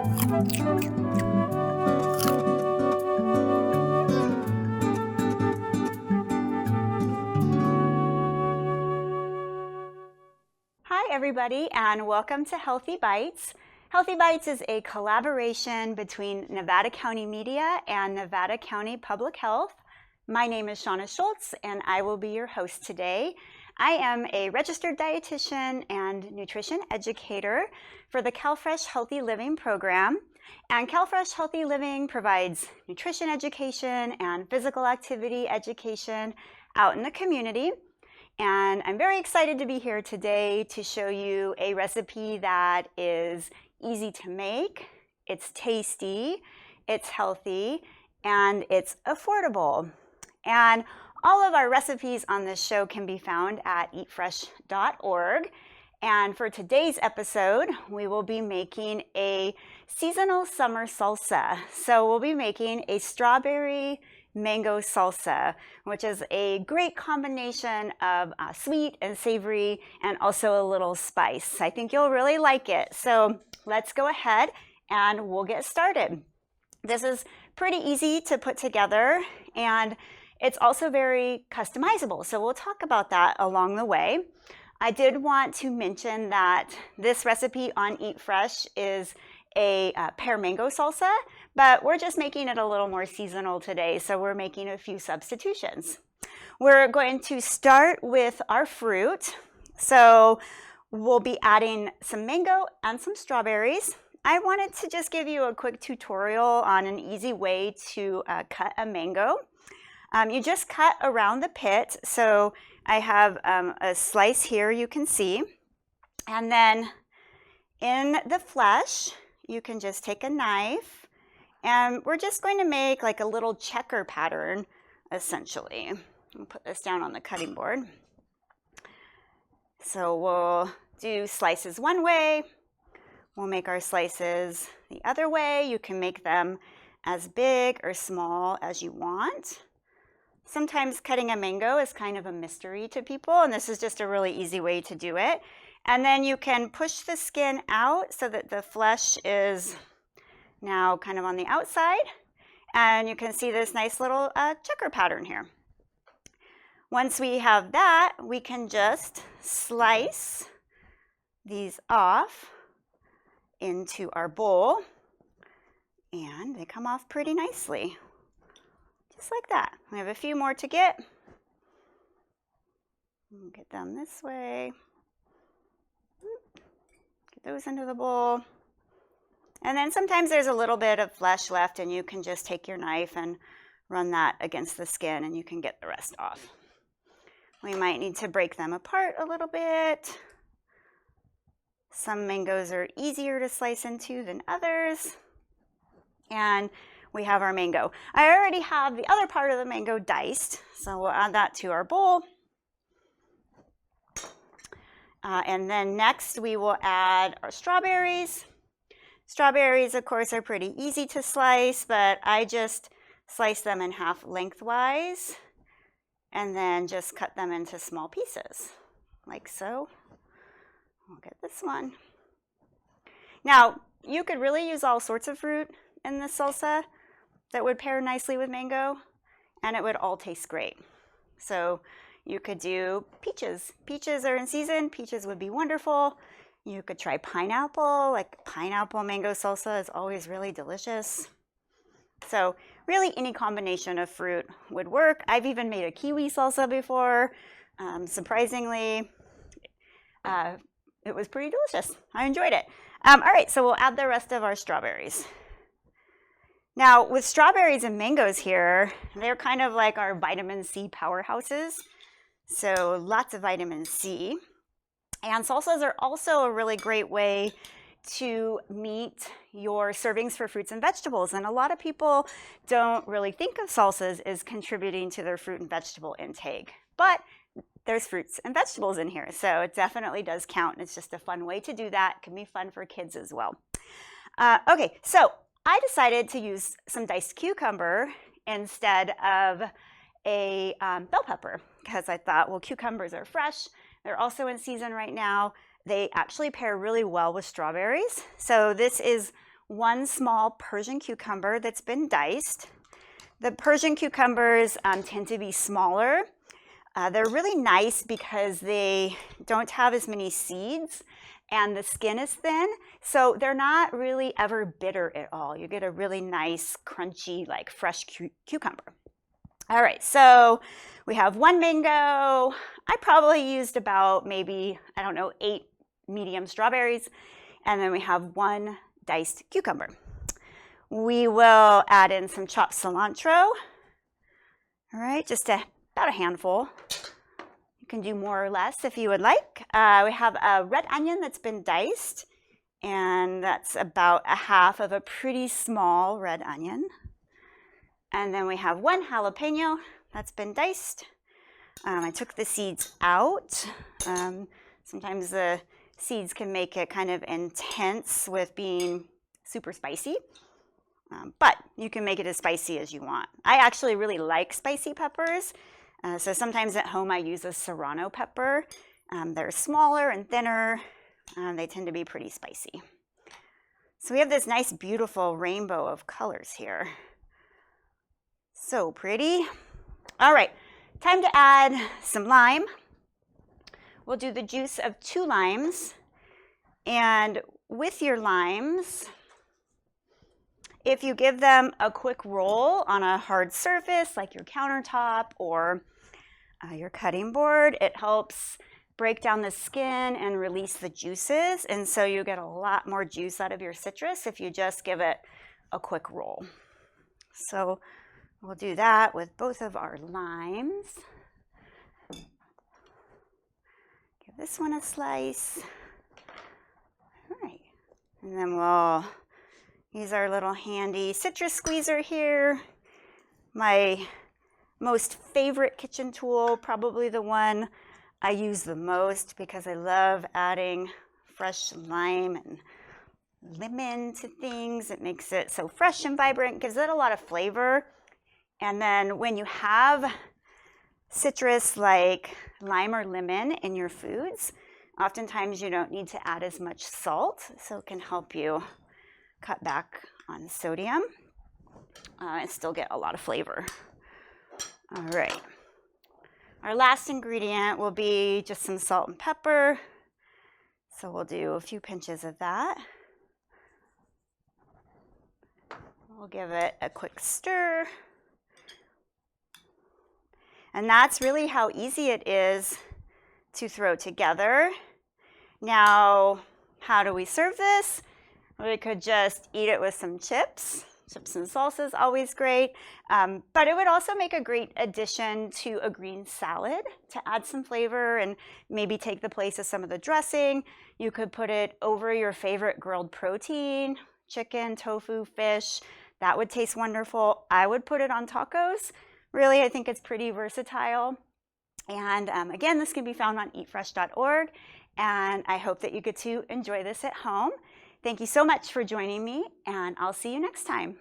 Hi everybody, and welcome to Healthy Bites. Healthy Bites is a collaboration between Nevada County Media and Nevada County Public Health. My name is Shauna Schultz, and I will be your host today. I am a registered dietitian and nutrition educator for the CalFresh Healthy Living program. And CalFresh Healthy Living provides nutrition education and physical activity education out in the community. And I'm very excited to be here today to show you a recipe that is easy to make, it's tasty, it's healthy, and it's affordable. And all of our recipes on this show can be found at eatfresh.org. And for today's episode, we will be making a seasonal summer salsa. So we'll be making a strawberry mango salsa, which is a great combination of sweet and savory and also a little spice. I think you'll really like it. So let's go ahead and we'll get started. This is pretty easy to put together, and it's also very customizable. So we'll talk about that along the way. I did want to mention that this recipe on Eat Fresh is a pear mango salsa, but we're just making it a little more seasonal today, so we're making a few substitutions. We're going to start with our fruit. So we'll be adding some mango and some strawberries. I wanted to just give you a quick tutorial on an easy way to cut a mango. You just cut around the pit. So I have a slice here you can see. And then in the flesh, you can just take a knife, and we're just going to make like a little checker pattern, essentially. I'll put this down on the cutting board. So we'll do slices one way. We'll make our slices the other way. You can make them as big or small as you want. Sometimes cutting a mango is kind of a mystery to people, and this is just a really easy way to do it. And then you can push the skin out so that the flesh is now kind of on the outside. And you can see this nice little checker pattern here. Once we have that, we can just slice these off into our bowl. And they come off pretty nicely, just like that. We have a few more to get. Get them this way. Get those into the bowl. And then sometimes there's a little bit of flesh left, and you can just take your knife and run that against the skin, and you can get the rest off. We might need to break them apart a little bit. Some mangoes are easier to slice into than others. And we have our mango. I already have the other part of the mango diced, so we'll add that to our bowl. And then next we will add our strawberries. Strawberries, of course, are pretty easy to slice, but I just slice them in half lengthwise and then just cut them into small pieces, like so. We'll get this one. Now, you could really use all sorts of fruit in this salsa that would pair nicely with mango, and it would all taste great. So you could do peaches. Peaches are in season. Peaches would be wonderful. You could try pineapple. Like pineapple mango salsa is always really delicious. So really any combination of fruit would work. I've even made a kiwi salsa before. Surprisingly, it was pretty delicious. I enjoyed it. All right, so we'll add the rest of our strawberries. Now, with strawberries and mangoes here, they're kind of like our vitamin C powerhouses. So lots of vitamin C. And salsas are also a really great way to meet your servings for fruits and vegetables. And a lot of people don't really think of salsas as contributing to their fruit and vegetable intake. But there's fruits and vegetables in here, so it definitely does count. It's just a fun way to do that. It can be fun for kids as well. Okay, so I decided to use some diced cucumber instead of a bell pepper because I thought, well, cucumbers are fresh. They're also in season right now. They actually pair really well with strawberries. So this is 1 small Persian cucumber that's been diced. The Persian cucumbers tend to be smaller. They're really nice because they don't have as many seeds and the skin is thin, so they're not really ever bitter at all. You get a really nice, crunchy, like fresh cucumber. All right, so we have 1 mango. I probably used about maybe, I don't know, 8 medium strawberries. And then we have 1 diced cucumber. We will add in some chopped cilantro. All right, just about a handful. You can do more or less if you would like. We have a red onion that's been diced, and that's about 1/2 of a pretty small red onion. And then we have 1 jalapeno that's been diced. I took the seeds out. Sometimes the seeds can make it kind of intense with being super spicy, but you can make it as spicy as you want. I actually really like spicy peppers, so sometimes at home I use a serrano pepper. They're smaller and thinner. They tend to be pretty spicy. So we have this nice, beautiful rainbow of colors here. So pretty. All right, time to add some lime. We'll do the juice of 2 limes. And with your limes, if you give them a quick roll on a hard surface like your countertop or your cutting board, it helps break down the skin and release the juices. And so you get a lot more juice out of your citrus if you just give it a quick roll. So we'll do that with both of our limes. Give this one a slice. All right. And then we'll use our little handy citrus squeezer here. My most favorite kitchen tool, probably the one I use the most because I love adding fresh lime and lemon to things. It makes it so fresh and vibrant, gives it a lot of flavor. And then when you have citrus like lime or lemon in your foods, oftentimes you don't need to add as much salt, so it can help you cut back on sodium and still get a lot of flavor. All right. Our last ingredient will be just some salt and pepper. So we'll do a few pinches of that. We'll give it a quick stir. And that's really how easy it is to throw together. Now, how do we serve this? We could just eat it with some chips. Chips and salsa is always great, but it would also make a great addition to a green salad to add some flavor and maybe take the place of some of the dressing. You could put it over your favorite grilled protein, chicken, tofu, fish. That would taste wonderful. I would put it on tacos. Really, I think it's pretty versatile. And again, this can be found on eatfresh.org, and I hope that you get to enjoy this at home. Thank you so much for joining me, and I'll see you next time.